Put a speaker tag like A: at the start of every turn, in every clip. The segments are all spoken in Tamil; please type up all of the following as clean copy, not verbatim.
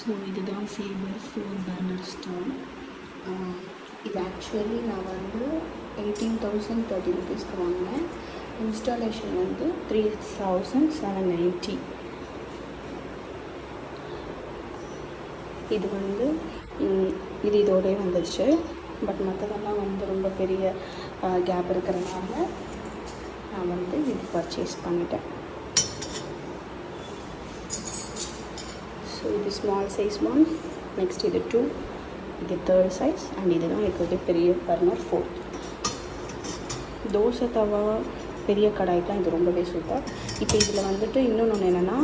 A: ஸோ இதுதான் ஃபேபர் 4 burner ஸ்டவ். இது ஆக்சுவலி நான் வந்து 18,030 rupeesக்கு வாங்கினேன். இன்ஸ்டாலேஷன் வந்து 3,790. இது வந்து இது இதோடய வந்துடுச்சு. பட் மற்றதெல்லாம் வந்து ரொம்ப பெரிய கேப் இருக்கிறதுனால நான் வந்து இது பர்ச்சேஸ் பண்ணிட்டேன். ஸோ இது ஸ்மால் சைஸ் 1, நெக்ஸ்ட் இது 2, இது 3rd சைஸ், அண்ட் இதுதான் இருக்கிறது பெரிய பர்னர் 4. தோசை தவா பெரிய கடாய்க்கெலாம் இது ரொம்பவே சூப்பர். இப்போ இதில் வந்துட்டு இன்னொன்று என்னென்னா,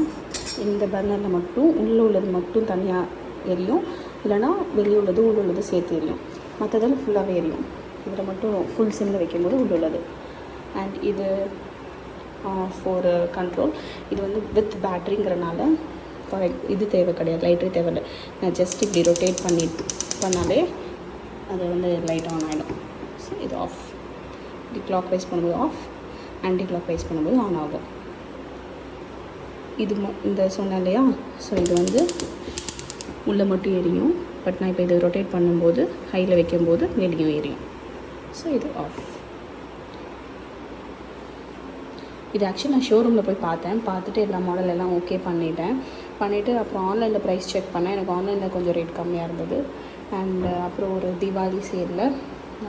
A: இந்த பர்னரில் மட்டும் உள்ளே உள்ளது மட்டும் தனியாக எரியும், இல்லைனா வெளியே உள்ளது உள்ள உள்ளது சேர்த்து எரியும். மற்றதெல்லாம் ஃபுல்லாகவே எரியும். இதில் மட்டும் ஃபுல் சிம்மில் வைக்கும்போது உள்ள உள்ளது. அண்ட் இது ஃபார் கண்ட்ரோல். இது வந்து வித் பேட்ரிங்கிறனால இது தேவை கிடையாது, லைட்டே தேவையில்லை. நான் ஜஸ்ட் இப்படி ரொட்டேட் பண்ணாலே அது வந்து லைட் ஆன் ஆகிடும். ஸோ இது ஆஃப். இப்படி கிளாக் வைஸ் பண்ணும்போது ஆஃப், ஆன்டி கிளாக் வைஸ் பண்ணும்போது ஆன் ஆகும். இது இந்த சொன்னேன் இல்லையா, ஸோ இது வந்து உள்ளே மட்டும் எரியும். பட் நான் இப்போ இதை ரொட்டேட் பண்ணும்போது ஹையில் வைக்கும்போது வெளியும் எரியும். ஸோ இது ஆஃப். இது ஆக்சுவலி நான் ஷோரூமில் போய் பார்த்துட்டு எல்லா மாடல் எல்லாம் ஓகே பண்ணிவிட்டு அப்புறம் ஆன்லைனில் ப்ரைஸ் செக் பண்ணேன். எனக்கு ஆன்லைனில் கொஞ்சம் ரேட் கம்மியாக இருந்தது. அண்ட் அப்புறம் ஒரு தீபாவளி சேலில்,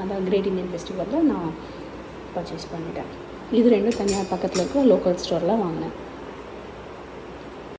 A: அதான் கிரேட் இந்தியன் ஃபெஸ்டிவலில் நான் பர்ச்சேஸ் பண்ணிட்டேன். இது ரெண்டும் தனியாக பக்கத்தில் இருக்க லோக்கல் ஸ்டோரில் வாங்கினேன்.